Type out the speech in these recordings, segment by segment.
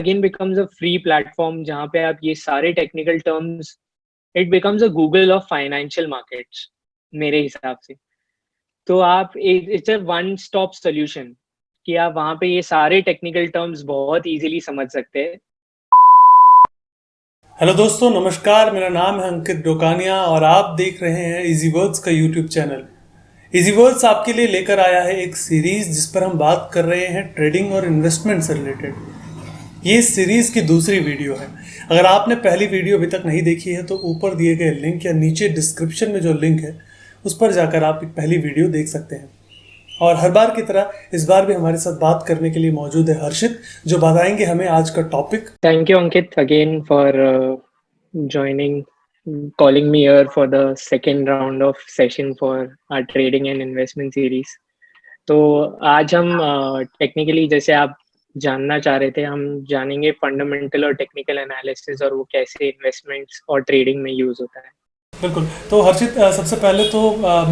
Again becomes a free platform जहाँ पे आप ये सारे technical terms, it becomes a Google of financial markets मेरे हिसाब से। तो आप it's a one stop solution कि आप वहाँ पे ये सारे टेक्निकल टर्म्स बहुत इजीली समझ सकते हैं। हेलो दोस्तों, नमस्कार। मेरा नाम है अंकित डोकानिया और आप देख रहे हैं इजी वर्ड्स का यूट्यूब चैनल। इजी वर्ड्स आपके लिए लेकर आया है एक सीरीज जिस पर हम बात कर रहे हैं ट्रेडिंग और इन्वेस्टमेंट से रिलेटेड। ये इस सीरीज की दूसरी वीडियो है। अगर आपने पहली वीडियो अभी तक नहीं देखी है तो ऊपर दिए गए लिंक या नीचे डिस्क्रिप्शन में जो लिंक है उस पर जाकर आप पहली वीडियो देख सकते हैं। और हर बार की तरह इस बार भी हमारे साथ बात करने के लिए मौजूद है हर्षित, जो बताएंगे हमें आज का topic. Thank you Ankit again for joining, calling me here for the second round of session for our trading and investment series. तो आज हम टेक्निकली जैसे आप जानना चाह रहे थे, हम जानेंगे फंडामेंटल और टेक्निकल एनालिसिस और वो कैसे इन्वेस्टमेंट्स और ट्रेडिंग में यूज होता है। बिल्कुल। तो हर्षित, सबसे पहले तो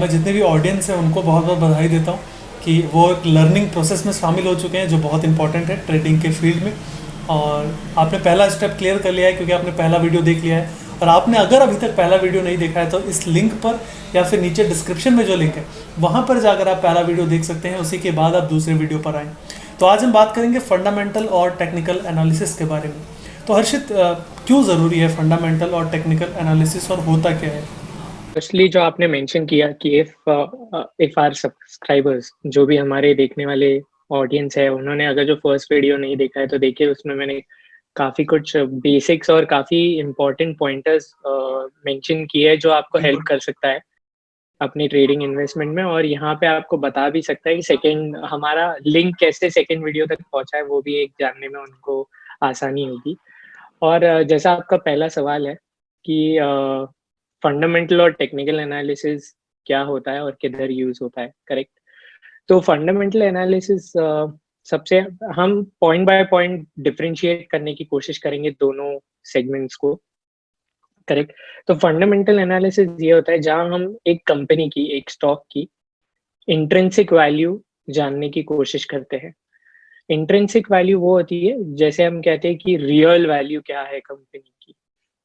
मैं जितने भी ऑडियंस हैं उनको बहुत बहुत बधाई देता हूँ कि वो एक लर्निंग प्रोसेस में शामिल हो चुके हैं जो बहुत इंपॉर्टेंट है ट्रेडिंग के फील्ड में। और आपने पहला स्टेप क्लियर कर लिया है क्योंकि आपने पहला वीडियो देख लिया है। और आपने अगर अभी तक पहला वीडियो नहीं देखा है तो इस लिंक पर या फिर नीचे डिस्क्रिप्शन में जो लिंक है वहाँ पर जाकर आप पहला वीडियो देख सकते हैं, उसी के बाद आप दूसरे वीडियो पर आएँ। तो आज हम बात करेंगे फंडामेंटल और टेक्निकल एनालिसिस के बारे में। तो हर्षित, क्यों ज़रूरी है फंडामेंटल और टेक्निकल एनालिसिस और होता क्या है? फर्स्टली जो आपने मेंशन किया कि इफ आर सब्सक्राइबर्स, जो भी हमारे देखने वाले ऑडियंस है, उन्होंने अगर जो फर्स्ट वीडियो नहीं देखा है तो देखिए, उसमें मैंने काफी कुछ बेसिक्स और काफी इम्पोर्टेंट पॉइंटर्स मेंशन किए हैं जो आपको हेल्प कर सकता है अपनी ट्रेडिंग इन्वेस्टमेंट में। और यहाँ पे आपको बता भी सकता है कि सेकंड हमारा लिंक कैसे सेकंड वीडियो तक पहुंचा है, वो भी एक जानने में उनको आसानी होगी। और जैसा आपका पहला सवाल है कि फंडामेंटल और टेक्निकल एनालिसिस क्या होता है और किधर यूज होता है, करेक्ट। तो फंडामेंटल एनालिसिस सबसे हम पॉइंट बाय पॉइंट डिफरेंशिएट करने की कोशिश करेंगे दोनों सेगमेंट्स को, करेक्ट। तो फंडामेंटल एनालिसिस ये होता है जहां हम एक कंपनी की, एक स्टॉक की इंट्रिंसिक वैल्यू जानने की कोशिश करते हैं। इंट्रिंसिक वैल्यू वो होती है, जैसे हम कहते हैं कि रियल वैल्यू क्या है कंपनी की।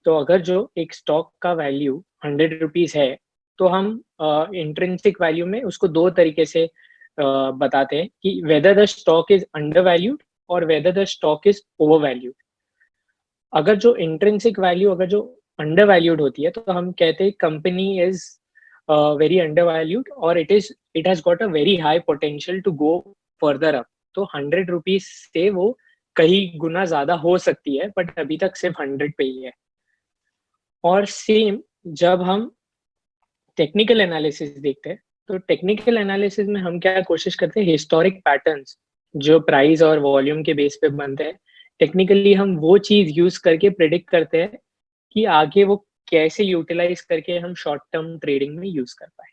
तो अगर जो एक स्टॉक का वैल्यू 100 रुपीज है, तो हम इंट्रिंसिक वैल्यू में उसको दो तरीके से बताते हैं कि whether the stock is under valued और whether the stock is over valued. अगर जो इंट्रिंसिक वैल्यू अगर जो अंडर वैल्यूड होती है, तो हम कहते हैं company is very under valued और it has got a very high potential to go further up. तो 100 रुपीज से वो कई गुना ज्यादा हो सकती है, बट अभी तक सिर्फ 100 पे ही है। और सेम जब हम टेक्निकल एनालिसिस देखते हैं, तो टेक्निकल एनालिसिस में हम क्या कोशिश करते हैं, हिस्टोरिक पैटर्न्स जो प्राइस और वॉल्यूम के बेस पे बनते हैं, टेक्निकली हम वो चीज यूज करके प्रिडिक्ट करते हैं कि आगे वो कैसे यूटिलाइज करके हम शॉर्ट टर्म ट्रेडिंग में यूज कर पाए।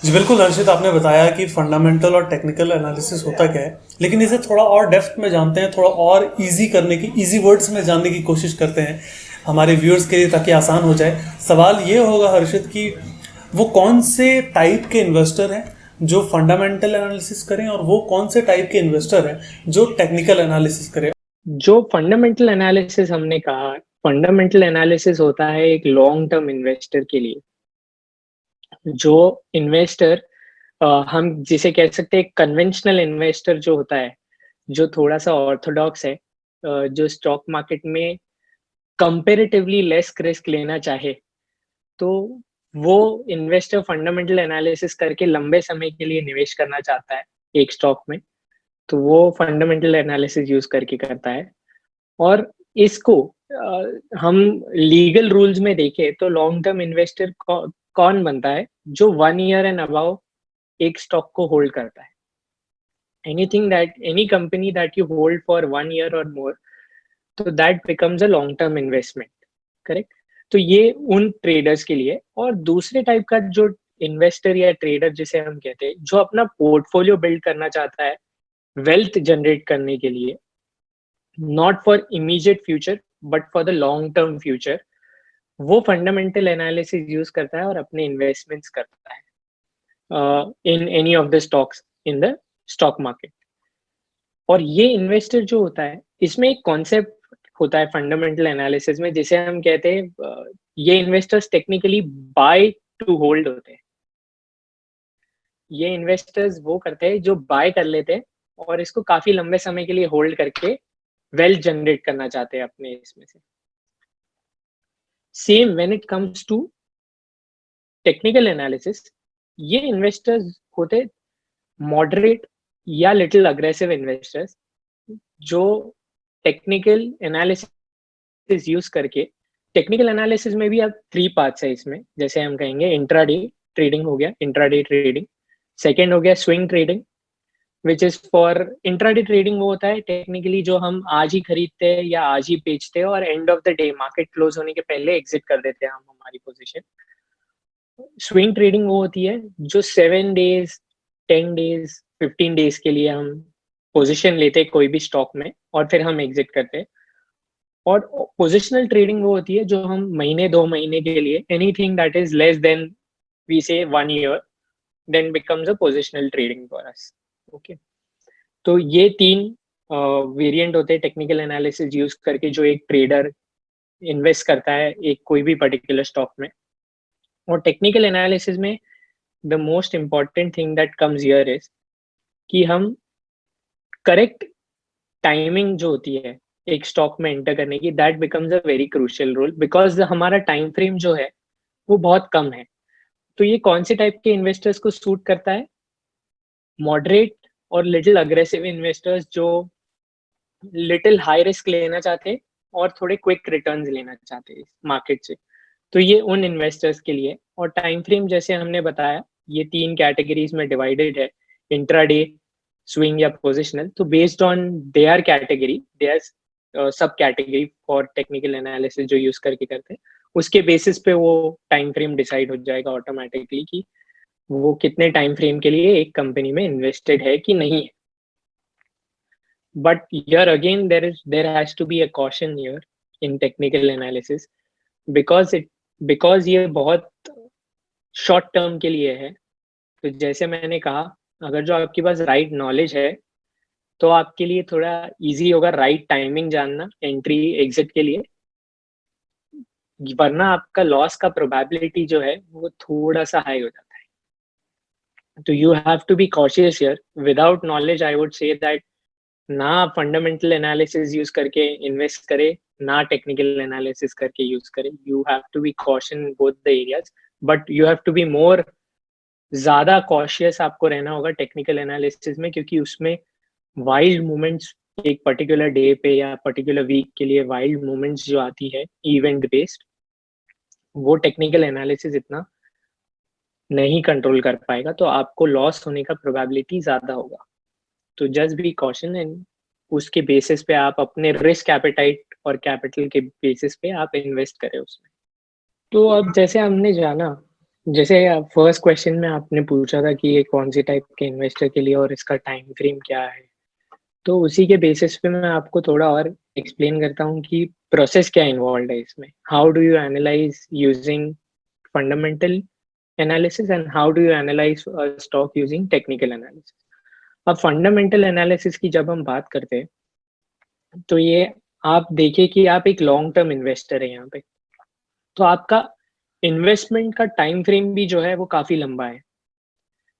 जी बिल्कुल हर्षित, आपने बताया कि फंडामेंटल और टेक्निकल एनालिसिस होता क्या है, लेकिन इसे थोड़ा और डेप्थ में जानते हैं, थोड़ा और इजी करने की, इजी वर्ड्स में जानने की कोशिश करते हैं हमारे व्यूअर्स के लिए ताकि आसान हो जाए। सवाल ये होगा हर्षित कि वो कौन से टाइप के इन्वेस्टर हैं जो फंडामेंटल एनालिसिस करें और वो कौन से टाइप के इन्वेस्टर हैं जो टेक्निकल एनालिसिस करें। जो फंडामेंटल एनालिसिस हमने कहा, फंडामेंटल एनालिसिस होता है एक लॉन्ग टर्म इन्वेस्टर के लिए। जो इन्वेस्टर हम जिसे कह सकते हैं कन्वेंशनल इन्वेस्टर जो होता है, जो थोड़ा सा ऑर्थोडॉक्स है, जो स्टॉक मार्केट में कंपेरेटिवली लेस रिस्क लेना चाहे, तो वो इन्वेस्टर फंडामेंटल एनालिसिस करके लंबे समय के लिए निवेश करना चाहता है एक स्टॉक में, तो वो फंडामेंटल एनालिसिस यूज करके करता है। और इसको हम लीगल रूल्स में देखें तो लॉन्ग टर्म इन्वेस्टर कौन बनता है, जो 1 ईयर एंड अबाउ एक स्टॉक को होल्ड करता है। Any company that you hold for 1 year और मोर, तो that becomes a long term investment, correct. तो ये उन ट्रेडर्स के लिए। और दूसरे टाइप का जो इन्वेस्टर या ट्रेडर जिसे हम कहते हैं, जो अपना पोर्टफोलियो बिल्ड करना चाहता है वेल्थ जनरेट करने के लिए, not for immediate future but for the long term future, वो फंडामेंटल एनालिसिस यूज करता है और अपने इन्वेस्टमेंट्स करता है in any of the stocks in the stock market. और ये इन्वेस्टर जो होता है, इसमें एक कॉन्सेप्ट होता है फंडामेंटल एनालिसिस में, जिसे हम कहते हैं ये investors technically bye to hold होते हैं। ये इन्वेस्टर्स वो करते हैं जो बाय कर लेते हैं और इसको काफी लंबे समय के लिए होल्ड करके वेल्थ जनरेट करना चाहते हैं अपने इसमें से। Same when it comes to technical analysis, ये इन्वेस्टर्स होते मॉडरेट या लिटिल अग्रेसिव इन्वेस्टर्स जो टेक्निकल एनालिसिस यूज करके, टेक्निकल एनालिसिस में भी अब 3 पार्ट्स है इसमें, जैसे हम कहेंगे इंट्राडे ट्रेडिंग हो गया, इंट्राडे ट्रेडिंग। सेकेंड हो गया swing trading, which is for intraday trading. वो होता है टेक्निकली जो हम आज ही खरीदते हैं या आज ही बेचते हैं और end of the day market close होने के पहले एग्जिट कर देते हैं हम हमारी पोजीशन। स्विंग ट्रेडिंग वो होती है जो 7 डेज, 10 डेज, 15 डेज के लिए हम पोजीशन लेते हैं कोई भी स्टॉक में और फिर हम एग्जिट करते हैं। और पोजिशनल ट्रेडिंग वो होती है जो हम महीने 2 महीने के लिए, anything that is less than we say 1 year, then becomes a positional trading for us. Okay, तो ये 3 वेरिएंट होते हैं टेक्निकल एनालिसिस यूज करके जो एक ट्रेडर इन्वेस्ट करता है एक कोई भी पर्टिकुलर स्टॉक में। और टेक्निकल एनालिसिस में the most important thing that comes here is कि हम करेक्ट टाइमिंग जो होती है एक स्टॉक में एंटर करने की, that becomes a very crucial role, because हमारा टाइम फ्रेम जो है वो बहुत कम है। तो ये कौन से टाइप के इन्वेस्टर्स को सूट करता है? मॉडरेट और लिटिल अग्रेसिव इन्वेस्टर्स जो लिटिल हाई रिस्क लेना चाहते हैं और थोड़े क्विक रिटर्न्स लेना चाहते हैं मार्केट से। तो ये उन इन्वेस्टर्स के लिए। और टाइम फ्रेम जैसे हमने बताया ये 3 कैटेगरीज में डिवाइडेड है, इंट्राडे, स्विंग या पोजिशनल। तो based on their category, there sub category for technical analysis जो यूज करके करते हैं, उसके बेसिस पे वो टाइम फ्रेम डिसाइड हो जाएगा ऑटोमेटिकली कि वो कितने टाइम फ्रेम के लिए एक कंपनी में इन्वेस्टेड है कि नहीं है। But here again there has to be a caution here in technical analysis, because ये बहुत शॉर्ट टर्म के लिए है। तो जैसे मैंने कहा, अगर जो आपके पास राइट नॉलेज है तो आपके लिए थोड़ा इजी होगा राइट टाइमिंग जानना एंट्री एग्जिट के लिए, वरना आपका लॉस का प्रोबेबिलिटी जो है वो थोड़ा सा हाई हो जाता है। तो you have to be cautious here. Without knowledge I would say that ना फंडामेंटल एनालिसिस यूज करके इन्वेस्ट करे, ना टेक्निकल एनालिसिस करके यूज करे। You have to be caution in both the areas, but you have to be more, ज्यादा cautious आपको रहना होगा टेक्निकल एनालिसिस में, क्योंकि उसमें वाइल्ड मूवमेंट्स एक पर्टिकुलर डे पे या पर्टिकुलर वीक के लिए वाइल्ड मूवमेंट्स जो आती है इवेंट बेस्ड, वो टेक्निकल एनालिसिस इतना नहीं कंट्रोल कर पाएगा, तो आपको लॉस होने का प्रोबेबिलिटी ज्यादा होगा। तो जस्ट बी कॉशन एंड उसके बेसिस पे आप अपने रिस्क एपेटाइट और कैपिटल के बेसिस पे आप इन्वेस्ट करें उसमें। तो अब जैसे हमने जाना, जैसे फर्स्ट क्वेश्चन में आपने पूछा था कि ये कौन सी टाइप के इन्वेस्टर के लिए और इसका टाइम फ्रेम क्या है, तो उसी के बेसिस पे मैं आपको थोड़ा और एक्सप्लेन करता हूँ कि प्रोसेस क्या इन्वॉल्व है इसमें। How do you analyse using fundamental analysis and how do you analyse stock using technical analysis. अब फंडामेंटल एनालिसिस की जब हम बात करते हैं तो ये आप देखिए कि आप एक लॉन्ग टर्म इन्वेस्टर है यहाँ पे, तो आपका इन्वेस्टमेंट का टाइम फ्रेम भी जो है वो काफी लंबा है।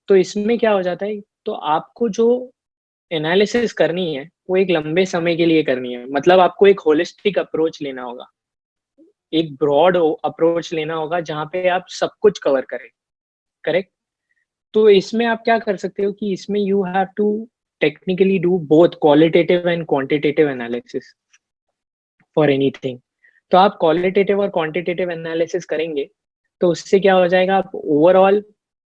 तो इसमें क्या हो जाता है, तो आपको जो एनालिसिस करनी है वो एक लंबे समय के लिए करनी है। मतलब आपको एक होलिस्टिक अप्रोच लेना होगा, एक ब्रॉड अप्रोच लेना होगा जहाँ पे आप सब कुछ कवर करें। करेक्ट। तो इसमें आप क्या कर सकते हो कि इसमें you have to technically do both qualitative and quantitative analysis for anything. तो आप क्वालिटेटिव और क्वांटिटेटिव एनालिसिस करेंगे तो उससे क्या हो जाएगा, आप ओवरऑल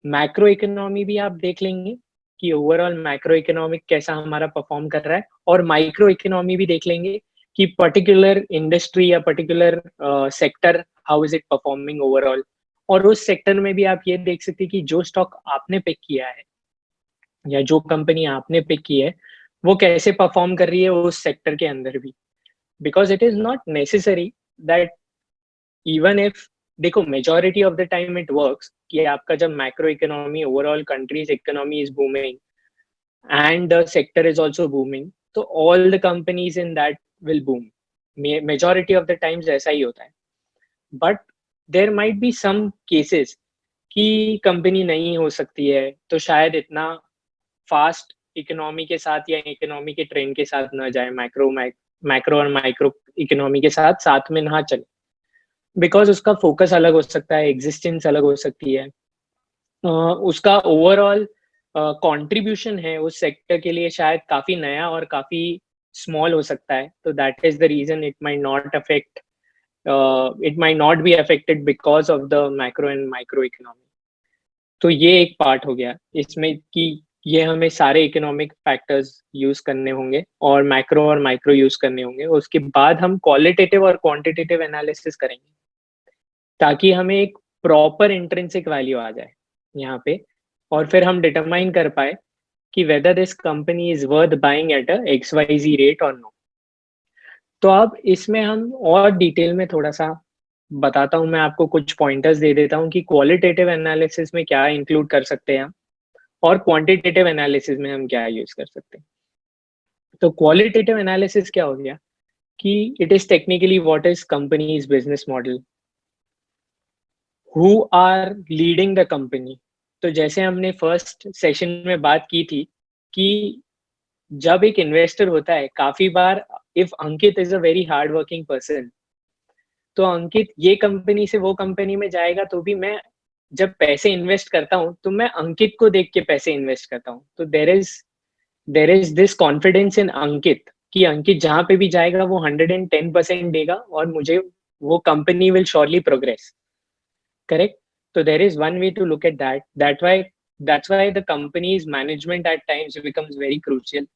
मैक्रो इकोनॉमी भी आप देख लेंगे कि ओवरऑल मैक्रो इकोनॉमिक कैसा हमारा परफॉर्म कर रहा है, और माइक्रो इकोनॉमी भी देख लेंगे कि पर्टिकुलर इंडस्ट्री या particular sector how is it performing overall. और उस सेक्टर में भी आप ये देख सकते हैं कि जो स्टॉक आपने पिक किया है या जो कंपनी आपने पिक की है वो कैसे परफॉर्म कर रही है उस सेक्टर के अंदर भी। Because it is not necessary that, even if, देखो majority of the time it works कि आपका जब macro economy overall country's economy is booming and the sector is also booming, तो all the companies in that will boom. Majority of the times ऐसा ही होता है, but there might be some cases कि company नहीं हो सकती है, तो शायद इतना फास्ट इकोनॉमी के साथ या इकोनॉमी के ट्रेंड के साथ ना जाए, मैक्रो और माइक्रो इकोनॉमी के साथ साथ में ना चले, बिकॉज उसका फोकस अलग हो सकता है, एग्जिस्टेंस अलग हो सकती है, उसका ओवरऑल कंट्रीब्यूशन है उस सेक्टर के लिए शायद काफी नया और काफी स्मॉल हो सकता है, तो that is the reason it might not be affected because of the macro and micro economy. तो ये एक पार्ट हो गया इसमें कि ये हमें सारे इकोनॉमिक फैक्टर्स यूज करने होंगे और मैक्रो और माइक्रो यूज करने होंगे। उसके बाद हम क्वालिटेटिव और क्वांटिटेटिव एनालिसिस करेंगे ताकि हमें एक प्रॉपर इंट्रिंसिक वैल्यू आ जाए यहाँ पे, और फिर हम डिटरमाइन कर पाए कि whether this company is worth buying at a X Y Z rate और नो। तो अब इसमें हम और डिटेल में थोड़ा सा बताता हूँ, मैं आपको कुछ पॉइंटर्स दे देता हूँ कि क्वालिटेटिव एनालिसिस में क्या इंक्लूड कर सकते हैं हम और क्वांटिटेटिव एनालिसिस में हम क्या यूज कर सकते हैं। तो क्वालिटेटिव एनालिसिस क्या हो गया कि it is technically what is company's business model, who are leading the company. तो जैसे हमने फर्स्ट सेशन में बात की थी कि जब एक इन्वेस्टर होता है काफी बार, if Ankit is a very hard working person, तो अंकित ये कंपनी से वो कंपनी में जाएगा, तो भी मैं जब पैसे इन्वेस्ट करता हूँ तो मैं अंकित को देख के पैसे इन्वेस्ट करता हूँ। तो there is this confidence in Ankit कि अंकित जहां पे भी जाएगा वो 110% देगा और मुझे वो company will surely progress. Correct? तो there is one way to look at that's why the company's management at times becomes very crucial.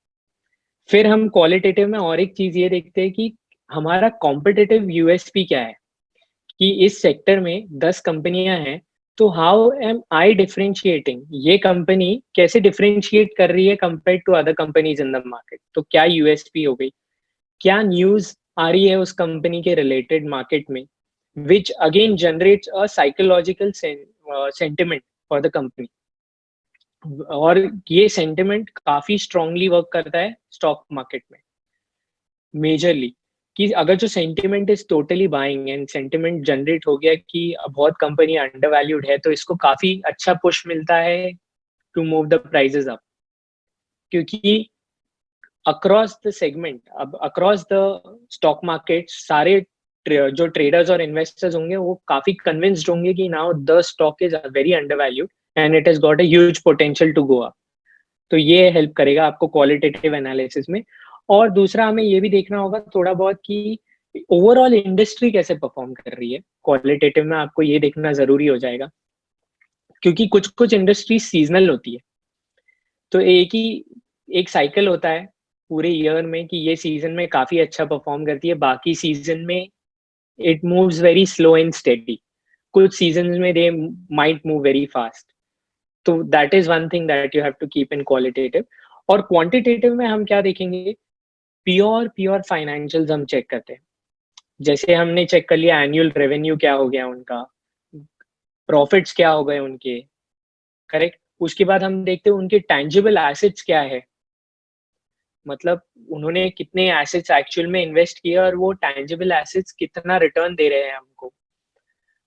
फिर हम क्वालिटेटिव में और एक चीज ये देखते हैं कि हमारा कॉम्पिटिटिव यूएसपी क्या है, कि इस सेक्टर में 10 कंपनियां हैं, तो हाउ एम आई डिफरेंशिएटिंग, ये कंपनी कैसे डिफरेंशिएट कर रही है compare to other companies in the market. तो क्या यूएसपी हो गई, क्या न्यूज आ रही है उस कंपनी के रिलेटेड मार्केट में, which again generates a psychological sentiment for the company. और ये सेंटिमेंट काफी स्ट्रांगली वर्क करता है स्टॉक मार्केट में मेजरली, कि अगर जो sentiment is totally buying and sentiment generate हो गया कि बहुत कंपनी अंडर वैल्यूड है, तो इसको काफी अच्छा पुश मिलता है to move the prices up. क्योंकि अक्रॉस द सेगमेंट, अब अक्रॉस द स्टॉक मार्केट सारे जो ट्रेडर्स और इन्वेस्टर्स होंगे वो काफी कन्विंस्ड होंगे कि now the stock is very under valued and it has got a huge potential to go up. तो ये हेल्प करेगा आपको क्वालिटेटिव एनालिसिस में। और दूसरा हमें ये भी देखना होगा थोड़ा बहुत कि ओवरऑल इंडस्ट्री कैसे परफॉर्म कर रही है। क्वालिटेटिव में आपको ये देखना जरूरी हो जाएगा क्योंकि कुछ कुछ इंडस्ट्री सीजनल होती है। तो एक साइकिल होता है पूरे ईयर में कि ये सीजन में काफी अच्छा परफॉर्म करती है, बाकी सीजन में it moves very slow and steady, कुछ सीजन में they might move very fast. तो that is one thing that you have to keep in qualitative. और क्वांटिटेटिव में हम क्या देखेंगे, प्योर प्योर फाइनेंशियल्स हम चेक करते हैं। जैसे हमने चेक कर लिया एनुअल रेवेन्यू क्या हो गया उनका, प्रॉफिट्स क्या हो गए उनके। करेक्ट? उसके बाद हम देखते हैं उनके टैंजिबल एसेट्स क्या है, मतलब उन्होंने कितने एसेट्स एक्चुअल में इन्वेस्ट किए और वो टैंजिबल एसेट्स कितना रिटर्न दे रहे हैं हमको।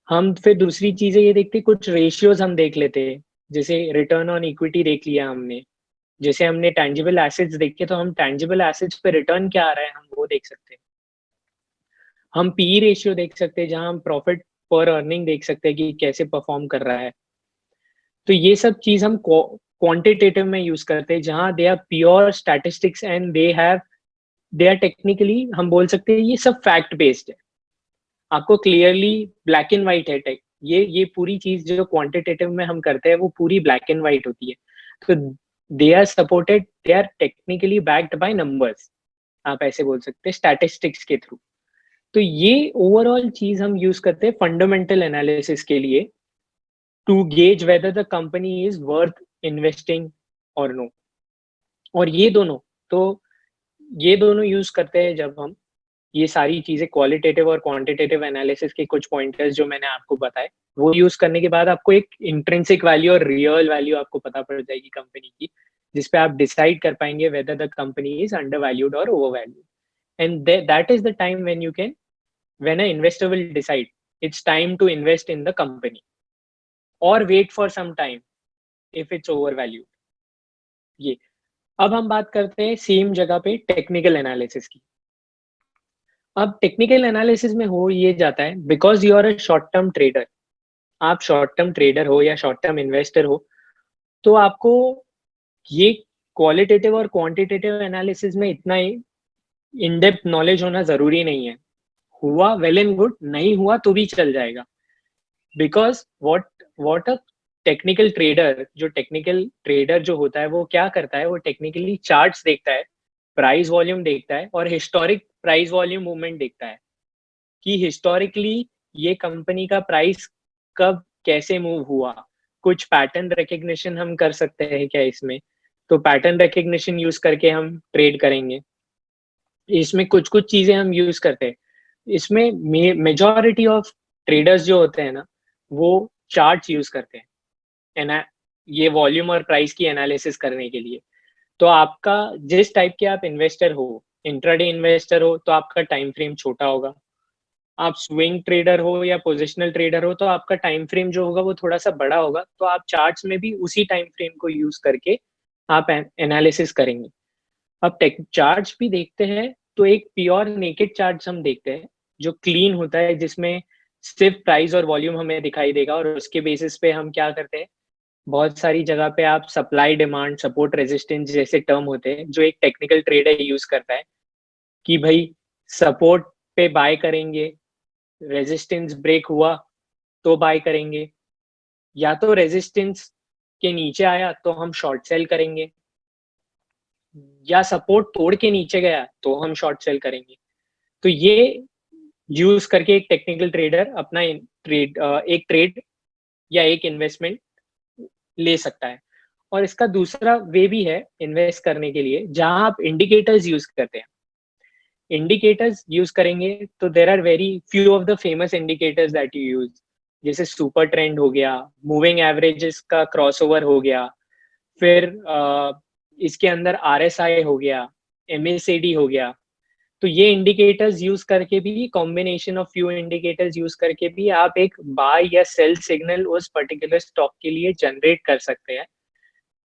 हम फिर दूसरी चीजें ये देखते हैं, कुछ रेशियोज हम देख लेते हैं, जैसे रिटर्न ऑन इक्विटी देख लिया हमने। जैसे हमने टैंजिबल एसेट्स देखे तो हम टैंजिबल एसेट्स पे रिटर्न क्या आ रहा है हम वो देख सकते हैं। हम पी रेशियो देख सकते हैं जहां हम प्रॉफिट पर अर्निंग देख सकते हैं कि कैसे परफॉर्म कर रहा है। तो ये सब चीज हम क्वांटिटेटिव में यूज करते हैं जहां they are pure statistics and they are technically, हम बोल सकते हैं ये सब फैक्ट बेस्ड है, आपको क्लियरली ब्लैक एंड व्हाइट है टेक। ये पूरी चीज जो क्वांटिटेटिव में हम करते हैं वो पूरी ब्लैक एंड व्हाइट होती है। तो they are supported, they are technically backed by numbers, आप ऐसे बोल सकते हैं स्टैटिस्टिक्स के थ्रू। तो ये ओवरऑल चीज हम यूज करते हैं फंडामेंटल एनालिसिस के लिए to gauge whether the company is worth investing और नो। और ये दोनों यूज करते हैं जब हम ये सारी चीजें क्वालिटेटिव और क्वांटिटेटिव एनालिसिस के कुछ पॉइंटर्स जो मैंने आपको बताए वो यूज करने के बाद आपको एक इंट्रिंसिक वैल्यू और रियल वैल्यू आपको पता पड़ जाएगी कंपनी की, जिसपे आप डिसाइड कर पाएंगे whether the company is under valued और over valued. And that is the time when an investor will decide it's time to invest in the company or wait for some time if it's overvalued. ये अब हम बात करते हैं same जगह पे technical analysis की. अब टेक्निकल एनालिसिस में हो ये जाता है because you are a short term trader. आप शॉर्ट टर्म ट्रेडर हो या शॉर्ट टर्म इन्वेस्टर हो, तो आपको ये क्वालिटेटिव और क्वांटिटेटिव एनालिसिस में इतना इन डेप्थ नॉलेज होना जरूरी नहीं है. हुआ वेल एंड गुड, नहीं हुआ तो भी चल जाएगा. Because what a technical trader जो होता है वो क्या करता है, वो टेक्निकली चार्ट्स देखता है, प्राइस वॉल्यूम देखता है और हिस्टोरिक प्राइस वॉल्यूम मूवमेंट देखता है कि हिस्टोरिकली ये कंपनी का प्राइस कब कैसे मूव हुआ. कुछ पैटर्न रिकग्निशन हम कर सकते हैं क्या इसमें, तो पैटर्न रिकग्निशन यूज करके हम ट्रेड करेंगे. इसमें कुछ कुछ चीजें हम यूज करते हैं. इसमें मेजॉरिटी ऑफ ट्रेडर्स जो होते हैं ना, वो चार्ट्स यूज करते हैं ये वॉल्यूम और प्राइस की एनालिसिस करने के लिए. तो आपका जिस टाइप के आप इन्वेस्टर हो, इंट्राडे इन्वेस्टर हो तो आपका टाइम फ्रेम छोटा होगा. आप स्विंग ट्रेडर हो या पोजिशनल ट्रेडर हो तो आपका टाइम फ्रेम जो होगा वो थोड़ा सा बड़ा होगा. तो आप चार्ट्स में भी उसी टाइम फ्रेम को यूज करके आप एनालिसिस करेंगे. अब चार्ट्स भी देखते हैं तो एक प्योर नेकेड चार्ट्स हम देखते हैं जो क्लीन होता है, जिसमें सिर्फ प्राइस और वॉल्यूम हमें दिखाई देगा और उसके बेसिस पे हम क्या करते हैं, बहुत सारी जगह पे आप सप्लाई डिमांड सपोर्ट रेजिस्टेंस जैसे टर्म होते हैं जो एक टेक्निकल ट्रेडर यूज करता है कि भाई सपोर्ट पे बाय करेंगे, रेजिस्टेंस ब्रेक हुआ तो बाय करेंगे, या तो रेजिस्टेंस के नीचे आया तो हम शॉर्ट सेल करेंगे, या सपोर्ट तोड़ के नीचे गया तो हम शॉर्ट सेल करेंगे. तो ये यूज करके एक टेक्निकल ट्रेडर अपना एक ट्रेड या एक इन्वेस्टमेंट ले सकता है. और इसका दूसरा वे भी है इन्वेस्ट करने के लिए जहां आप इंडिकेटर्स यूज करते हैं. इंडिकेटर्स यूज करेंगे तो there are very few of the famous indicators that you use, जैसे सुपर ट्रेंड हो गया, मूविंग एवरेजेस का क्रॉसओवर हो गया, फिर इसके अंदर RSI हो गया, MACD हो गया. तो ये इंडिकेटर्स यूज करके भी, combination of few indicators use करके भी आप एक बाय या सेल सिग्नल उस पर्टिकुलर स्टॉक के लिए जनरेट कर सकते हैं,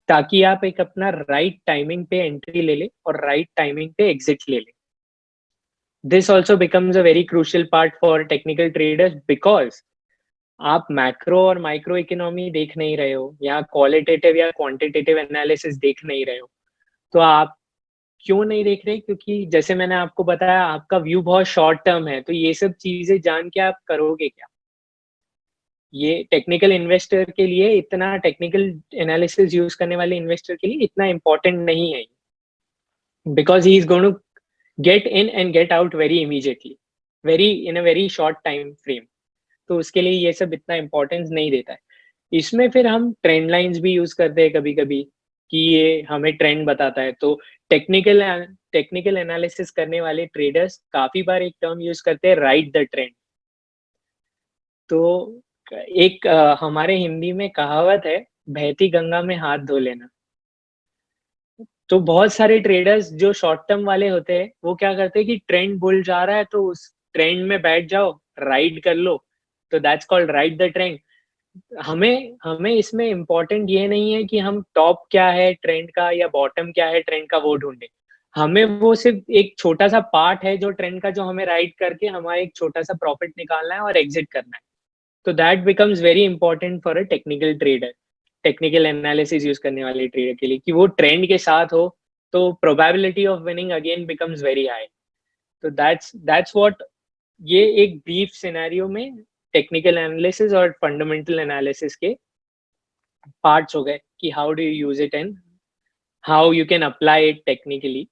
ताकि आप एक अपना राइट टाइमिंग पे एंट्री ले ले और राइट टाइमिंग पे एग्जिट ले ले. This also becomes a very crucial part for technical traders because आप मैक्रो और माइक्रो इकोनॉमी देख नहीं रहे हो, या क्वालिटेटिव या क्वांटिटेटिव एनालिसिस देख नहीं रहे हो. तो आप क्यों नहीं देख रहे, क्योंकि जैसे मैंने आपको बताया आपका व्यू बहुत शॉर्ट टर्म है. तो ये सब चीजें जान के आप करोगे क्या. ये टेक्निकल इन्वेस्टर के लिए, इतना टेक्निकल एनालिसिस यूज करने वाले इन्वेस्टर के लिए इतना इंपॉर्टेंट नहीं है, because he is going to get in and get out very immediately, in a very short time frame. तो उसके लिए ये सब इतना इंपॉर्टेंस नहीं देता है. इसमें फिर हम ट्रेंड लाइंस भी यूज करते हैं कभी कभी कि ये हमें ट्रेंड बताता है. तो टेक्निकल एनालिसिस करने वाले ट्रेडर्स काफी बार एक टर्म यूज करते हैं, राइड द ट्रेंड. तो एक हमारे हिंदी में कहावत है, बहती गंगा में हाथ धो लेना. तो बहुत सारे ट्रेडर्स जो शॉर्ट टर्म वाले होते हैं वो क्या करते हैं कि ट्रेंड बुल जा रहा है तो उस ट्रेंड में बैठ जाओ, राइड कर लो. तो that's called ride the trend. हमें इसमें इम्पोर्टेंट ये नहीं है कि हम टॉप क्या है ट्रेंड का या बॉटम क्या है ट्रेंड का वो ढूंढे. हमें वो सिर्फ एक छोटा सा पार्ट है जो ट्रेंड का, जो हमें राइड करके हमारा एक छोटा सा प्रॉफिट निकालना है और एग्जिट करना है. तो that becomes very important for a technical trader, technical analysis use करने वाले ट्रेडर के लिए, कि वो ट्रेंड के साथ हो तो probability of winning again becomes very high. तो दैट्स व्हाट ये एक ब्रीफ सिनेरियो में टेक्निकल एनालिसिस और फंडामेंटल एनालिसिस के पार्ट्स हो गए कि how do you use it and how you can apply it technically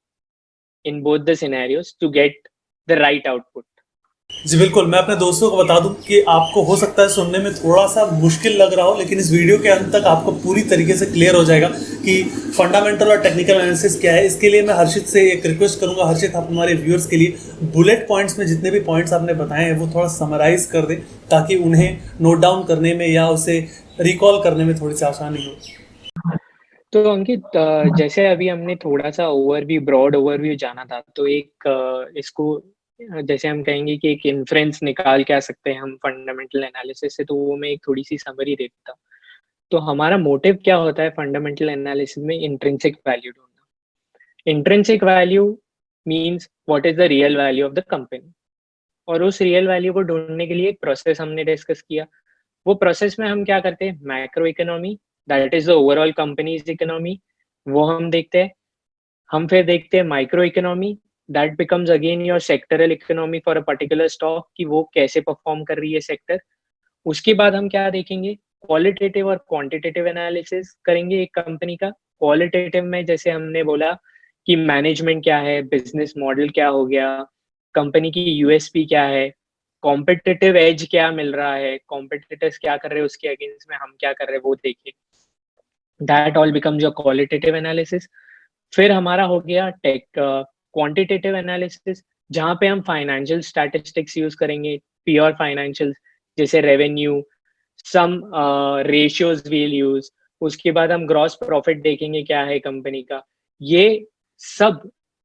in both the scenarios to get the right output. जी बिल्कुल, मैं अपने दोस्तों को बता दूं कि आपको हो सकता है सुनने में थोड़ा सा मुश्किल लग रहा हो, लेकिन इस वीडियो के अंत तक आपको पूरी तरीके से क्लियर हो जाएगा कि फंडामेंटल और टेक्निकल एनालिसिस क्या है. इसके लिए मैं हर्षित से एक रिक्वेस्ट करूंगा, हर्षित आप हमारे व्यूअर्स के लिए बुलेट पॉइंट्स में जितने भी पॉइंट्स आपने बताए हैं वो थोड़ा समराइज कर दें, ताकि उन्हें नोट डाउन करने में या उसे रिकॉल करने में थोड़ी सी आसानी हो. तो अंकित, जैसे अभी हमने थोड़ा सा ओवरव्यू, ब्रॉड ओवरव्यू जाना था, तो एक इसको जैसे हम कहेंगे कि एक इन्फ्रेंस निकाल के आ सकते हैं हम फंडामेंटल एनालिसिस से, तो वो मैं एक थोड़ी सी समरी देता। तो हमारा मोटिव क्या होता है फंडामेंटल एनालिसिस में? इंट्रिंसिक वैल्यू ढूंढना। Intrinsic value means what is the real value of the company, और उस रियल वैल्यू को ढूंढने के लिए एक प्रोसेस हमने डिस्कस किया। वो प्रोसेस में हम क्या करते हैं? Macro economy, that is the overall companies economy, वो हम देखते हैं। हम फिर देखते हैं micro economy, that becomes again your sectoral economy for a particular stock, कि वो कैसे परफॉर्म कर रही है सेक्टर। उसके बाद हम क्या देखेंगे? क्वालिटेटिव और क्वांटिटेटिव एनालिसिस करेंगे एक कंपनी का। क्वालिटेटिव में जैसे हमने बोला कि मैनेजमेंट क्या है, बिजनेस मॉडल क्या हो गया, कंपनी की यूएसपी क्या है, कॉम्पिटिटिव एज क्या मिल रहा है, कॉम्पिटिटर्स क्या कर रहे हैं उसके अगेंस्ट में हम क्या कर रहे हैं वो देखें। That all becomes your qualitative analysis. फिर हमारा हो गया टेक क्वांटिटेटिव एनालिसिस, जहाँ पे हम फाइनेंशियल स्टैटिस्टिक्स यूज करेंगे, प्योर फाइनेंशियल, जैसे रेवेन्यू, सम रेशियोज वील यूज। उसके बाद हम ग्रॉस प्रॉफिट देखेंगे क्या है कंपनी का। ये सब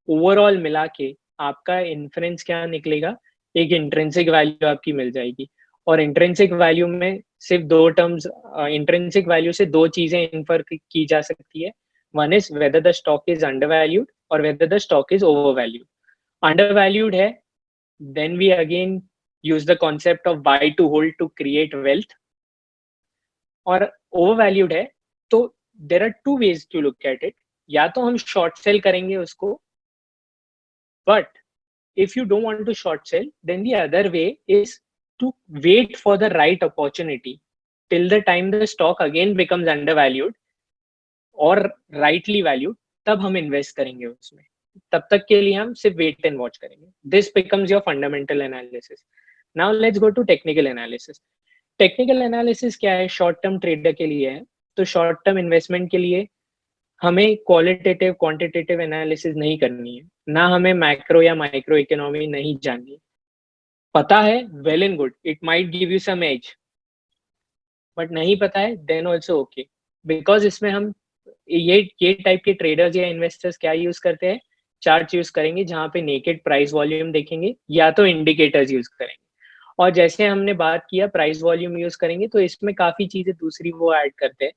ओवरऑल मिला के आपका इन्फ्रेंस क्या निकलेगा? एक इंट्रिंसिक वैल्यू आपकी मिल जाएगी। और इंट्रिंसिक वैल्यू में सिर्फ दो टर्म्स, इंट्रिंसिक वैल्यू से दो चीजें इन्फर की जा सकती है। One is whether the stock is undervalued और whether the stock is overvalued. Undervalued है, then we again use the concept of buy to hold to create wealth। और overvalued है, तो there are two ways to look at it। या तो हम short sell करेंगे उसको, but if you don't want to short sell, then the other way is to wait for the right opportunity till the time the stock again becomes undervalued और rightly valued, तब हम invest करेंगे उसमें। तब तक के लिए हम सिर्फ वेट एंड वॉच करेंगे। This becomes your fundamental analysis. Now let's go to technical analysis. Technical analysis क्या है? शॉर्ट टर्म ट्रेडर के लिए है। तो शॉर्ट टर्म इन्वेस्टमेंट के लिए हमें क्वालिटेटिव क्वांटिटेटिव एनालिसिस नहीं करनी है, ना हमें मैक्रो या माइक्रो इकोनॉमी नहीं जाननी। पता है, well and good, it might give you some edge, but नहीं पता है देन ऑल्सो ओके। बिकॉज इसमें हम ये टाइप के ट्रेडर्स या इन्वेस्टर्स क्या यूज करते हैं? चार्ट यूज करेंगे जहां पे नेकेड प्राइस वॉल्यूम देखेंगे, या तो इंडिकेटर्स यूज करेंगे। और जैसे हमने बात किया प्राइस वॉल्यूम यूज करेंगे, तो इसमें काफी चीजें दूसरी वो ऐड करते हैं।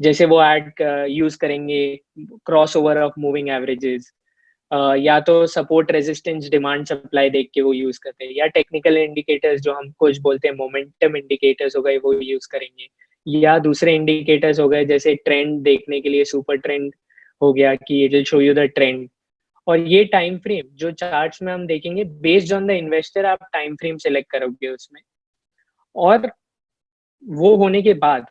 जैसे वो ऐड यूज करेंगे cross over of moving averages, या तो सपोर्ट रेजिस्टेंस डिमांड सप्लाई देख के वो यूज करते हैं, या टेक्निकल इंडिकेटर्स जो हम कुछ बोलते हैं मोमेंटम इंडिकेटर्स हो गए वो यूज करेंगे, या दूसरे इंडिकेटर्स हो गए जैसे ट्रेंड देखने के लिए सुपर ट्रेंड हो गया कि it will show you the trend. और ये टाइम फ्रेम जो चार्ट्स में हम देखेंगे, बेस्ड ऑन द इन्वेस्टर आप टाइम फ्रेम सेलेक्ट करोगे उसमें। और वो होने के बाद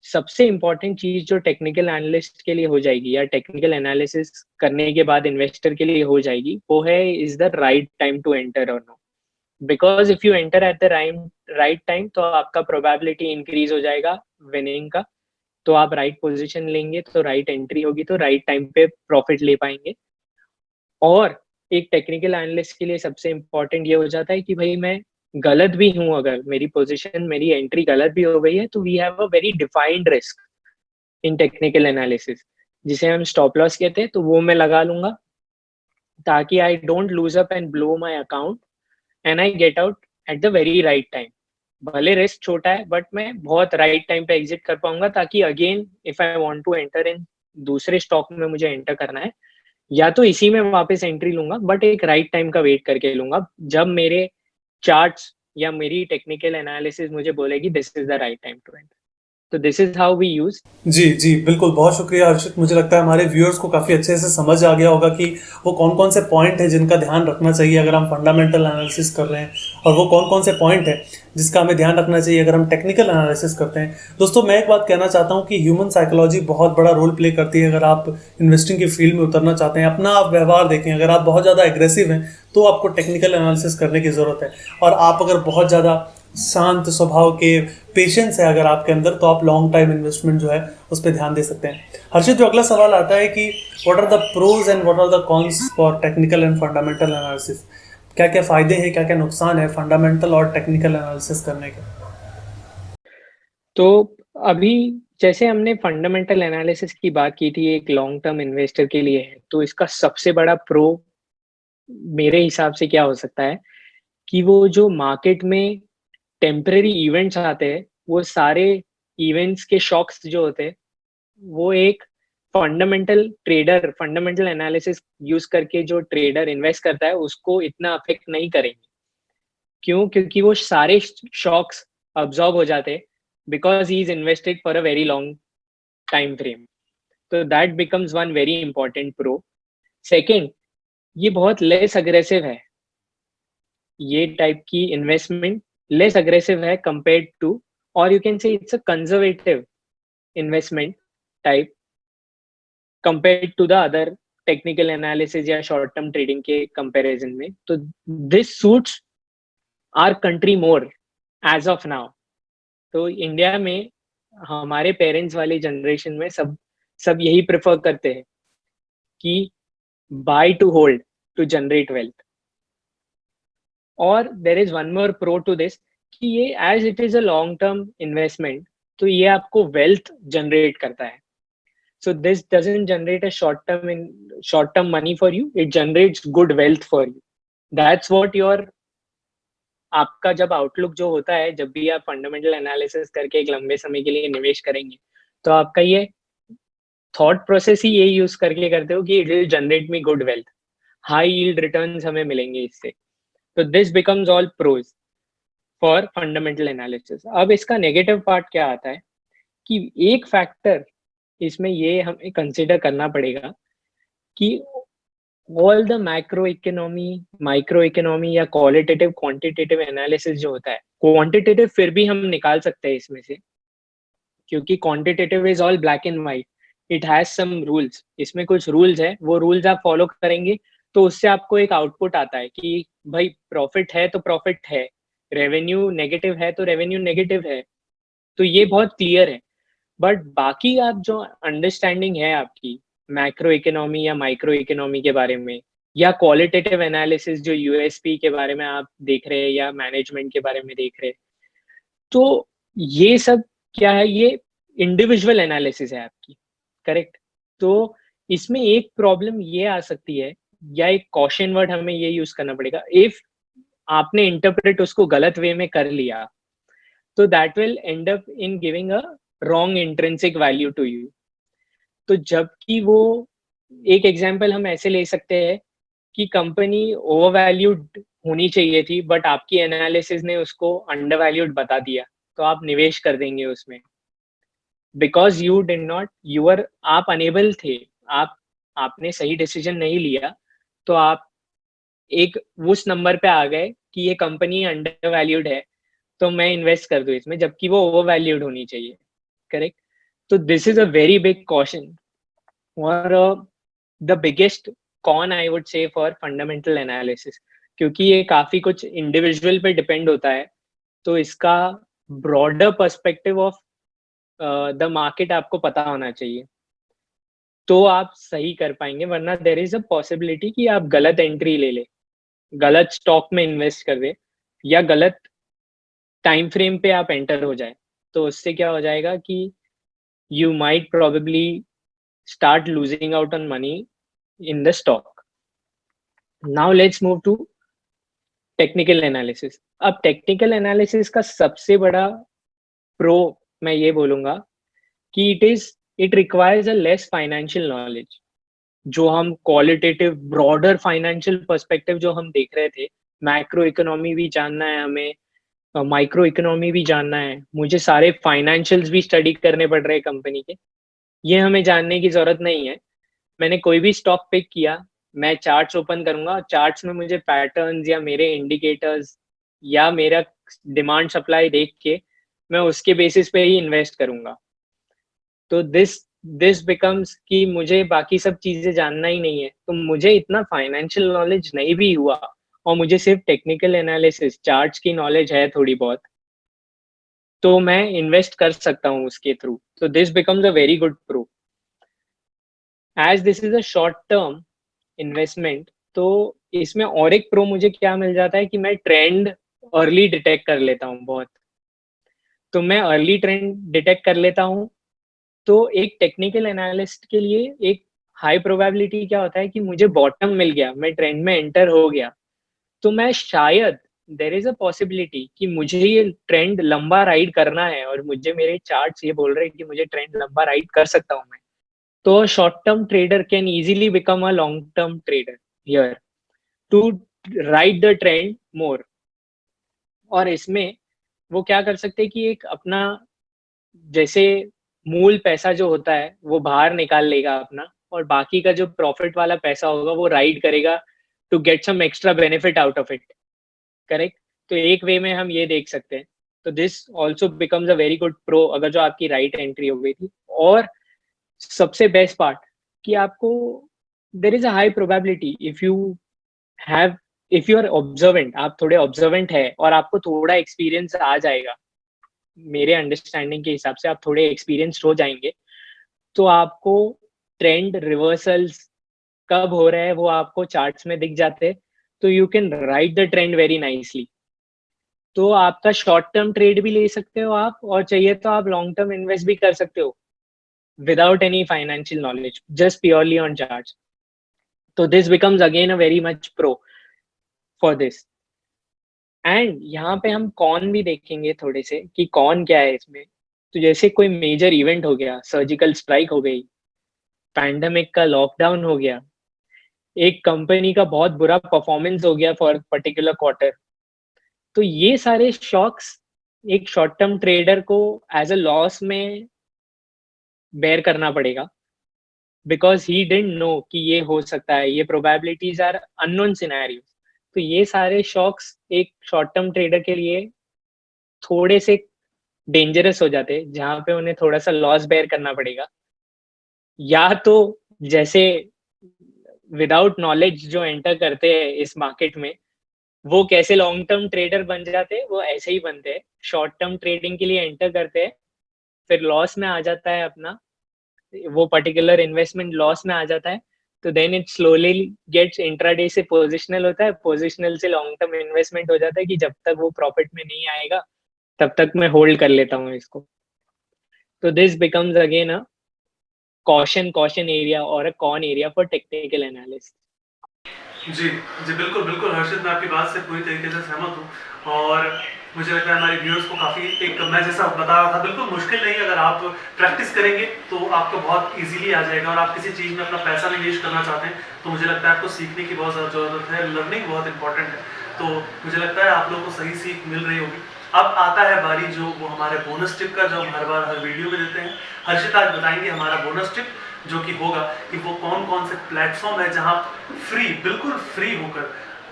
सबसे इंपॉर्टेंट चीज जो टेक्निकल एनालिस्ट के लिए हो जाएगी, या टेक्निकल एनालिसिस करने के बाद इन्वेस्टर के लिए हो जाएगी, वो है is the right time to enter और no. Because if you enter at the right time, तो आपका प्रोबेबिलिटी इंक्रीज हो जाएगा विनिंग का। तो आप राइट पोजीशन लेंगे तो राइट एंट्री होगी, तो राइट टाइम पे प्रॉफिट ले पाएंगे। और एक टेक्निकल एनालिस्ट के लिए सबसे इंपॉर्टेंट ये हो जाता है कि भाई मैं गलत भी हूं, अगर मेरी पोजीशन मेरी एंट्री गलत भी हो गई है, तो we have a very defined risk in technical analysis, जिसे हम स्टॉप लॉस कहते हैं। तो वो मैं लगा लूंगा ताकि I don't lose up and blow my account and I get out at the very right time. भले रिस्क छोटा है, बट मैं बहुत राइट टाइम पे एग्जिट कर पाऊंगा, ताकि again if I want to enter in दूसरे स्टॉक में मुझे एंटर करना है, या तो इसी में वापस एंट्री लूंगा, बट एक राइट टाइम का वेट करके लूंगा, जब मेरे चार्ट्स या मेरी टेक्निकल एनालिसिस मुझे बोलेगी this is the right time to enter. तो this is how we use. जी जी बिल्कुल, बहुत शुक्रिया हर्षित। मुझे लगता है हमारे व्यूअर्स को काफ़ी अच्छे से समझ आ गया होगा कि वो कौन कौन से पॉइंट है जिनका ध्यान रखना चाहिए अगर हम फंडामेंटल एनालिसिस कर रहे हैं, और वो कौन कौन से पॉइंट है जिसका हमें ध्यान रखना चाहिए अगर हम टेक्निकल एनालिसिस करते हैं। दोस्तों, मैं एक बात कहना चाहता हूँ कि ह्यूमन साइकोलॉजी बहुत बड़ा रोल प्ले करती है। अगर आप इन्वेस्टिंग की फील्ड में उतरना चाहते हैं, अपना आप व्यवहार देखें। अगर आप बहुत ज़्यादा एग्रेसिव हैं तो आपको टेक्निकल एनालिसिस करने की ज़रूरत है, और आप अगर बहुत ज़्यादा शांत स्वभाव के, पेशेंस है अगर आपके अंदर, तो आप लॉन्ग टाइम इन्वेस्टमेंट जो है उस पर ध्यान दे सकते हैं। हर्षित, जो अगला सवाल आता है कि what are the pros and what are the cons for technical and fundamental analysis. क्या क्या फ़ायदे हैं, क्या क्या नुकसान है फंडामेंटल और टेक्निकल एनालिसिस करने के? तो अभी जैसे हमने फंडामेंटल एनालिसिस की बात की थी एक लॉन्ग टर्म इन्वेस्टर के लिए है, तो इसका सबसे बड़ा प्रो मेरे हिसाब से क्या हो सकता है कि वो जो मार्केट में टेम्परेरी इवेंट्स आते हैं, वो सारे इवेंट्स के शॉक्स जो होते हैं, वो एक फंडामेंटल एनालिसिस यूज़ करके जो ट्रेडर इन्वेस्ट करता है, उसको इतना अफ़ेक्ट नहीं करेंगे। क्यों? क्योंकि वो सारे शॉक्स अब्ज़ॉर्ब हो जाते हैं because he is invested for a very long time frame. तो that becomes one very important pro. Second, ये बहुत लेस अग्रेसिव है। ये टाइप की इन्वेस्टमेंट लेस अग्रेसिव है कंपेयर्ड टू, और you can say it's a conservative investment type compared to the other technical analysis या short term trading के comparison में। तो this suits our country more as of now. तो India में हमारे parents वाली जनरेशन में सब सब यही प्रेफर करते हैं कि buy to hold to generate wealth. और there is one more pro to this कि ये as it is a long term investment, तो ये आपको वेल्थ जनरेट करता है। So this doesn't generate a short term money for you, it generates good wealth for you. That's what your आपका जब outlook जो होता है, जब भी आप फंडामेंटल एनालिसिस करके एक लंबे समय के लिए निवेश करेंगे, तो आपका ये थॉट प्रोसेस ही ये यूज करके करते हो कि it will generate me good wealth, high yield returns हमें मिलेंगे इससे। तो this becomes all pros for fundamental analysis. अब इसका नेगेटिव पार्ट क्या आता है कि एक फैक्टर इसमें ये हमें कंसिडर करना पड़ेगा कि ऑल द माइक्रो इकोनॉमी या क्वालिटेटिव क्वांटिटेटिव एनालिसिस जो होता है, क्वांटिटेटिव फिर भी हम निकाल सकते हैं इसमें से, क्योंकि quantitative is all black and white, it has some rules. इसमें कुछ रूल्स है, वो रूल्स आप फॉलो करेंगे तो उससे आपको एक आउटपुट आता है कि भाई प्रॉफिट है तो प्रॉफिट है, रेवेन्यू नेगेटिव है तो रेवेन्यू नेगेटिव है। तो ये बहुत क्लियर है। बट बाकी आप जो अंडरस्टैंडिंग है आपकी मैक्रो इकोनॉमी या माइक्रो इकोनॉमी के बारे में, या क्वालिटेटिव एनालिसिस जो यूएसपी के बारे में आप देख रहे हैं या मैनेजमेंट के बारे में देख रहे हैं, तो ये सब क्या है, ये इंडिविजुअल एनालिसिस है आपकी, करेक्ट। तो इसमें एक प्रॉब्लम ये आ सकती है, या एक कॉशन वर्ड हमें ये यूज करना पड़ेगा, इफ आपने इंटरप्रेट उसको गलत वे में कर लिया, तो that will end up in giving a wrong intrinsic value to you. तो जबकि वो एक एग्जांपल हम ऐसे ले सकते हैं कि कंपनी ओवर वैल्यूड होनी चाहिए थी, बट आपकी एनालिसिस ने उसको अंडर वैल्यूड बता दिया, तो आप निवेश कर देंगे उसमें because you did not your आप अनेबल थे, आप आपने सही डिसीजन नहीं लिया, तो आप एक उस नंबर पे आ गए कि ये कंपनी अंडर वैल्यूड है, तो मैं इन्वेस्ट कर दूं इसमें, जबकि वो ओवर वैल्यूड होनी चाहिए, करेक्ट। तो this is a very big caution, और the biggest con I would say for fundamental analysis, क्योंकि ये काफी कुछ इंडिविजुअल पे डिपेंड होता है। तो इसका broader perspective of the market आपको पता होना चाहिए, तो आप सही कर पाएंगे, वरना देर इज अ पॉसिबिलिटी कि आप गलत एंट्री ले ले, गलत स्टॉक में इन्वेस्ट कर दे, या गलत टाइम फ्रेम पे आप एंटर हो जाए। तो उससे क्या हो जाएगा कि you might probably start losing out on money in the stock. Now let's move to technical analysis. अब टेक्निकल एनालिसिस का सबसे बड़ा प्रो मैं ये बोलूंगा कि it requires a less financial knowledge. जो हम क्वालिटेटिव ब्रॉडर फाइनेंशियल पर्सपेक्टिव जो हम देख रहे थे, मैक्रो इकोनॉमी भी जानना है हमें, माइक्रो इकोनॉमी भी जानना है, मुझे सारे फाइनेंशियल्स भी स्टडी करने पड़ रहे हैं कंपनी के, ये हमें जानने की जरूरत नहीं है। मैंने कोई भी स्टॉक पिक किया, मैं चार्ट्स ओपन करूंगा, चार्ट्स में मुझे पैटर्न्स या मेरे इंडिकेटर्स या मेरा डिमांड सप्लाई देख के मैं उसके बेसिस पे ही इन्वेस्ट करूंगा। तो दिस दिस बिकम्स कि मुझे बाकी सब चीजें जानना ही नहीं है, तो मुझे इतना फाइनेंशियल नॉलेज नहीं भी हुआ और मुझे सिर्फ टेक्निकल एनालिसिस चार्ट्स की नॉलेज है थोड़ी बहुत, तो मैं इन्वेस्ट कर सकता हूँ उसके थ्रू। तो this becomes a very good pro. As this is a short term investment, तो इसमें और एक प्रो मुझे क्या मिल जाता है कि मैं ट्रेंड अर्ली डिटेक्ट कर लेता हूँ बहुत। तो मैं अर्ली ट्रेंड डिटेक्ट कर लेता हूँ, तो एक टेक्निकल एनालिस्ट के लिए एक हाई प्रोबेबिलिटी क्या होता है कि मुझे बॉटम मिल गया, मैं ट्रेंड में एंटर हो गया, तो मैं शायद देयर इज़ अ पॉसिबिलिटी कि मुझे ये ट्रेंड लंबा राइड करना है और मुझे मेरे चार्ट्स ये बोल रहे हैं कि मुझे ट्रेंड लंबा राइड कर सकता हूँ मैं। तो short term trader can easily become a long term trader here to ride the trend more. और इसमें वो क्या कर सकते हैं कि एक अपना जैसे मूल पैसा जो होता है, वो बाहर निकाल लेगा अपना और बाकी का जो प्रॉफ़िट वाला पैसा होगा, वो राइड करेगा to get some extra benefit out of it, correct? तो एक वे में हम ये देख सकते हैं। तो this also becomes a very good pro अगर जो आपकी राइट एंट्री हो गई थी। और सबसे बेस्ट पार्ट कि आपको there is a high probability have if you are observant, आप थोड़े ऑब्जर्वेंट है और आपको थोड़ा एक्सपीरियंस आ जाएगा, मेरे अंडरस्टैंडिंग के हिसाब से आप थोड़े एक्सपीरियंस्ड हो जाएँगे, तो आपको ट्रेंड रिवर्सल्स कब हो रहा है वो आपको चार्ट्स में दिख जाते हैं, तो you can ride the trend very nicely. तो आपका शॉर्ट टर्म ट्रेड भी ले सकते हो आप और चाहिए तो आप लॉन्ग टर्म इन्वेस्ट भी कर सकते हो without any financial knowledge, just purely on charts. तो this becomes again a very much pro for this. And यहाँ पे हम कौन भी देखेंगे थोड़े से कि कौन क्या है इसमें। तो जैसे कोई मेजर इवेंट हो गया, सर्जिकल स्ट्राइक हो गई, पैंडेमिक का लॉकडाउन हो गया, एक कंपनी का बहुत बुरा परफॉर्मेंस हो गया फॉर पर्टिकुलर क्वार्टर, तो ये सारे शॉक्स एक शॉर्ट टर्म ट्रेडर को एज अ लॉस में बेयर करना पड़ेगा, बिकॉज ही डिडंट नो कि ये हो सकता है, ये प्रोबेबिलिटीज आर अननोन सिनेरियो। तो ये सारे शॉक्स एक शॉर्ट टर्म ट्रेडर के लिए थोड़े से डेंजरस हो जाते हैं, जहाँ पे उन्हें थोड़ा सा लॉस बेयर करना पड़ेगा। या तो जैसे विदाउट नॉलेज जो एंटर करते हैं इस मार्केट में, वो कैसे लॉन्ग टर्म ट्रेडर बन जाते हैं, वो ऐसे ही बनते हैं। शॉर्ट टर्म ट्रेडिंग के लिए एंटर करते हैं, फिर लॉस में आ जाता है अपना, वो पर्टिकुलर इन्वेस्टमेंट लॉस में आ जाता है, तो then it slowly gets intraday से पोजिशनल होता है, पोजिशनल से लॉन्ग टर्म इन्वेस्टमेंट हो जाता है कि जब तक वो प्रॉफिट में नहीं आएगा, तब तक मैं होल्ड कर लेता हूँ इसको। तो this becomes again a caution area or a con area for technical analysis. जी, जी, बिल्कुल, बिल्कुल हर्षित, मैं आपकी बात से पूरी तरीके से सहमत हूँ और मुझे लगता है हमारे व्यूअर्स को काफ़ी एक मैं जैसा बता रहा था बिल्कुल मुश्किल नहीं है, अगर आप प्रैक्टिस करेंगे तो आपको बहुत ईज़िली आ जाएगा और आप किसी चीज़ में अपना पैसा निवेश करना चाहते हैं, तो मुझे लगता है आपको सीखने की बहुत ज़्यादा ज़रूरत है, लर्निंग बहुत इंपॉर्टेंट है। तो मुझे लगता है आप लोगों को सही सीख मिल रही होगी। अब आता है बारी जो वो हमारे बोनस टिप का, जो हम हर बार हर वीडियो में देते हैं। हर्षित आज बताएँगे हमारा बोनस टिप, जो कि होगा कि वो कौन-कौन से प्लेटफ़ॉर्म है जहाँ फ्री, बिल्कुल फ्री होकर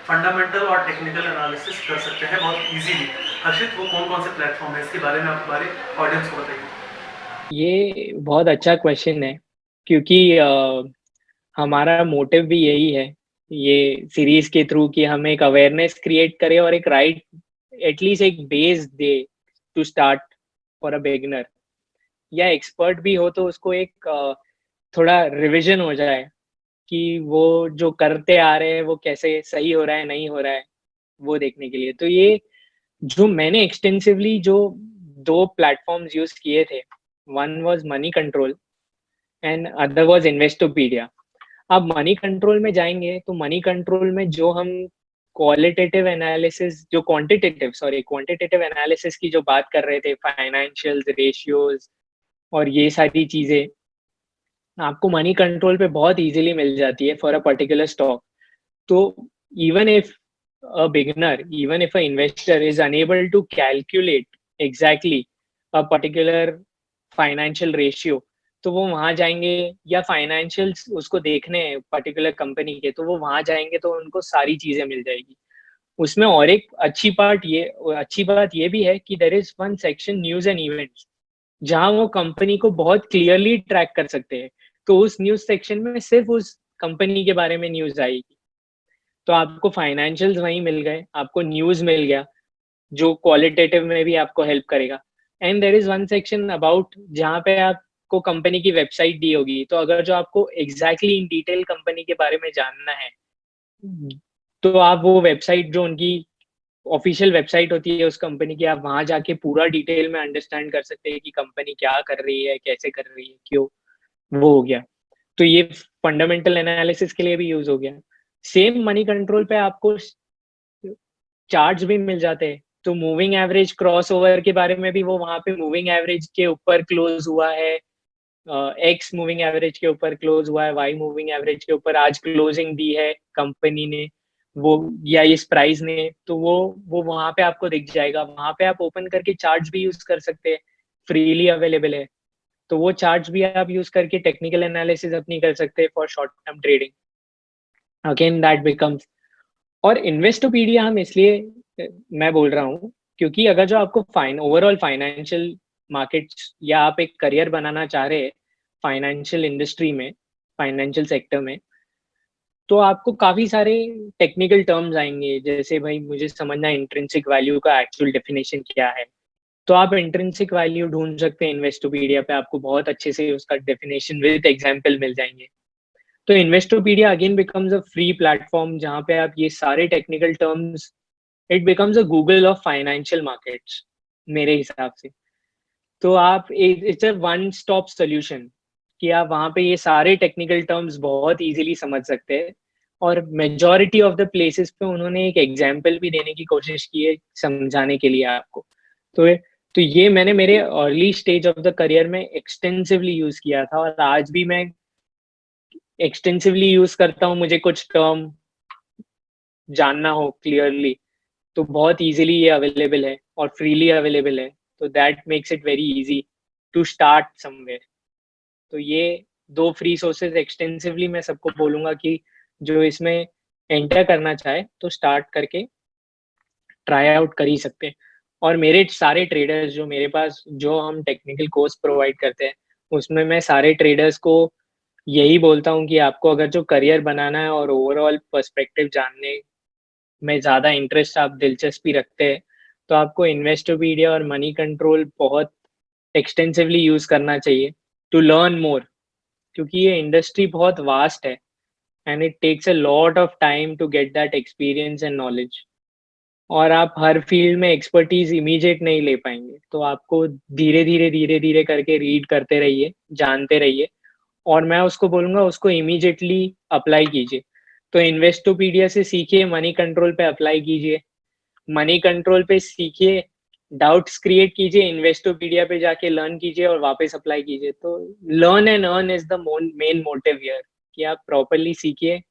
फंडामेंटल और टेक्निकल एनालिसिस कर सकते हैं बहुत इजीली। हर्षित, वो कौन-कौन से प्लेटफ़ॉर्म है, इसके बारे में आप हमारे ऑडियंस को बताइए। ये बहुत अच्छा क्वेश्चन है, क्योंकि हमारा मोटिव भी यही है, ये सीरीज़ के थ्रू कि हम एक अवेयरनेस क्रिएट करें और एक राइट एटलीस्ट एक बेस दे to start for a beginner, या एक्सपर्ट भी हो तो उसको एक थोड़ा रिविज़न हो जाए कि वो जो करते आ रहे हैं, वो कैसे सही हो रहा है, नहीं हो रहा है, वो देखने के लिए। तो ये जो मैंने एक्सटेंसिवली जो 2 प्लेटफ़ॉर्म्स यूज़ किए थे, one was money control and other was Investopedia. अब मनी कंट्रोल में जाएँगे, तो मनी कंट्रोल में जो हम क्वांटिटेटिव एनालिसिस की जो बात कर रहे थे, फाइनेंशियल्स, रेशियोज़ और ये सारी चीज़ें, आपको मनी कंट्रोल पे बहुत ईज़िली मिल जाती है फॉर अ पर्टिकुलर स्टॉक। तो even if even if an investor is unable to calculate exactly a particular financial ratio, तो वो वहाँ जाएँगे, या फाइनेंशियल्स उसको देखने हैं पर्टिकुलर कंपनी के, तो वो वहाँ जाएँगे तो उनको सारी चीज़ें मिल जाएगी। उसमें और एक अच्छी बात ये भी है कि there is one section news and events, जहाँ वो कंपनी को बहुत क्लियरली ट्रैक कर सकते हैं। तो उस न्यूज़ सेक्शन में सिर्फ़ उस कंपनी के बारे में न्यूज़ आएगी। तो आपको फाइनेंशियल्स वहीं मिल गए, आपको न्यूज़ मिल गया, जो क्वालिटेटिव में भी आपको हेल्प करेगा। And there is one section about जहाँ पे आपको कंपनी की वेबसाइट दी होगी, तो अगर जो आपको एग्ज़ैक्टली इन डिटेल कंपनी के बारे में जानना है, तो आप वो वेबसाइट जो उनकी ऑफिशियल वेबसाइट होती है उस कंपनी की, आप वहां जाके पूरा डिटेल में अंडरस्टैंड कर सकते हैं कि कंपनी क्या कर रही है, कैसे कर रही है, क्यों। वो हो गया। तो ये फंडामेंटल एनालिसिस के लिए भी यूज हो गया। सेम मनी कंट्रोल पे आपको चार्ट्स भी मिल जाते हैं। तो मूविंग एवरेज क्रॉस ओवर के बारे में भी वो वहां पे मूविंग एवरेज के ऊपर क्लोज हुआ है, एक्स मूविंग एवरेज के ऊपर क्लोज हुआ है, वाई मूविंग एवरेज के ऊपर आज क्लोजिंग दी है कंपनी ने, वो या इस प्राइस ने, तो वो वहां पे आपको दिख जाएगा। वहां पे आप ओपन करके चार्ट्स भी यूज कर सकते हैं, फ्रीली अवेलेबल है। तो वो चार्ट्स भी आप यूज करके टेक्निकल एनालिसिस अपनी कर सकते हैं for short term trading. Again that becomes, और इन्वेस्टोपीडिया हम इसलिए मैं बोल रहा हूँ क्योंकि अगर जो आपको ओवरऑल फाइनेंशियल मार्केट्स या आप एक करियर बनाना चाह रहे हैं फाइनेंशियल इंडस्ट्री में, फाइनेंशियल सेक्टर में, तो आपको काफी सारे टेक्निकल टर्म्स आएंगे। जैसे भाई मुझे समझना इंट्रिंसिक वैल्यू का एक्चुअल डेफिनेशन क्या है, तो आप इंट्रिंसिक वैल्यू ढूंढ सकते हैं इन्वेस्टोपीडिया पे, आपको बहुत अच्छे से उसका डेफिनेशन विद एग्जांपल मिल जाएंगे। तो Investopedia again becomes a free platform जहाँ पे आप ये सारे technical terms, it becomes a Google of financial markets मेरे हिसाब से। तो आप it's a one stop solution कि आप वहां पे ये सारे टेक्निकल टर्म्स बहुत इजीली समझ सकते हैं। और मेजॉरिटी ऑफ द प्लेसेस पे उन्होंने एक एग्जाम्पल भी देने की कोशिश की है समझाने के लिए आपको। तो तो ये मैंने मेरे early stage of the career में एक्सटेंसिवली यूज किया था, और आज भी मैं एक्सटेंसिवली यूज करता हूँ। मुझे कुछ टर्म जानना हो क्लियरली तो बहुत इजीली ये अवेलेबल है और फ्रीली अवेलेबल है, तो that makes it very easy to start somewhere. तो ये दो फ्री सोर्सेज एक्सटेंसिवली मैं सबको बोलूंगा कि जो इसमें एंटर करना चाहे तो स्टार्ट करके ट्राई आउट कर ही सकते हैं। और मेरे सारे ट्रेडर्स जो मेरे पास, जो हम टेक्निकल कोर्स प्रोवाइड करते हैं, उसमें मैं सारे ट्रेडर्स को यही बोलता हूँ कि आपको अगर जो करियर बनाना है और ओवरऑल पर्सपेक्टिव जानने में ज़्यादा इंटरेस्ट, आप दिलचस्पी रखते हैं, तो आपको इन्वेस्टोपीडिया और मनी कंट्रोल बहुत एक्सटेंसिवली यूज़ करना चाहिए टू लर्न मोर, क्योंकि ये इंडस्ट्री बहुत वास्ट है and it takes a lot of time to get that experience and knowledge. और आप हर फील्ड में एक्सपर्टीज इमीडिएट नहीं ले पाएंगे, तो आपको धीरे धीरे करके रीड करते रहिए, जानते रहिए, और मैं उसको बोलूंगा उसको इमीडिएटली अप्लाई कीजिए। तो इन्वेस्टोपीडिया से सीखिए, मनी कंट्रोल पे अप्लाई कीजिए, मनी कंट्रोल पे सीखिए, डाउट्स क्रिएट कीजिए, इन्वेस्टोपीडिया पे जाके लर्न कीजिए और वापस अप्लाई कीजिए। तो learn and earn is the main motive here, कि आप प्रॉपरली सीखिए,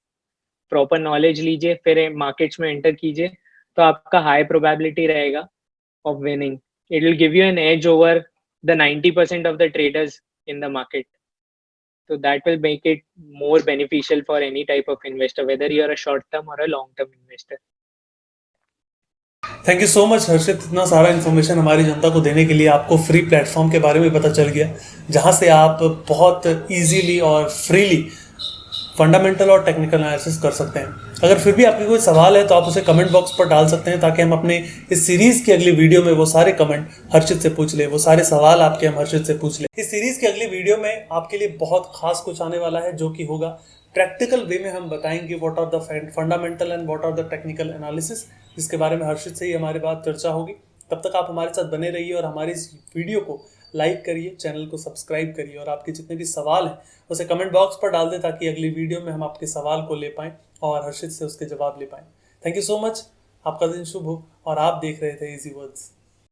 प्रॉपर नॉलेज लीजिए, फिर मार्केट्स में एंटर कीजिए, तो आपका हाई प्रोबेबिलिटी रहेगा of winning. It will give you an edge over the 90% of the traders in the market. So that will make it more beneficial for any type of investor, whether you're a short term or a long term investor. Thank you so much Harshit, इतना सारा information हमारी जनता को देने के लिए। आपको free platform के बारे में पता चल गया जहाँ से आप बहुत इजीली और फ्रीली फंडामेंटल और टेक्निकल एनालिसिस कर सकते हैं। अगर फिर भी आपके कोई सवाल है तो आप उसे कमेंट बॉक्स पर डाल सकते हैं, ताकि हम अपने इस सीरीज़ की अगली वीडियो में वो सारे कमेंट हर्षित से पूछ ले, वो सारे सवाल आपके हम हर्षित से पूछ ले। इस सीरीज़ की अगली वीडियो में आपके लिए बहुत खास कुछ आने वाला है, जो कि होगा प्रैक्टिकल वे में हम बताएंगे what are the fundamental and what are the technical analysis, जिसके बारे में हर्षित से ही हमारे बात चर्चा होगी। तब तक आप हमारे साथ बने रहिए और हमारी इस वीडियो को लाइक करिए, चैनल को सब्सक्राइब करिए, और आपके जितने भी सवाल हैं उसे कमेंट बॉक्स पर डाल दें, ताकि अगली वीडियो में हम आपके सवाल को ले पाएँ और हर्षित से उसके जवाब ले पाएँ। थैंक यू सो मच, आपका दिन शुभ हो, और आप देख रहे थे इजी वर्ड्स।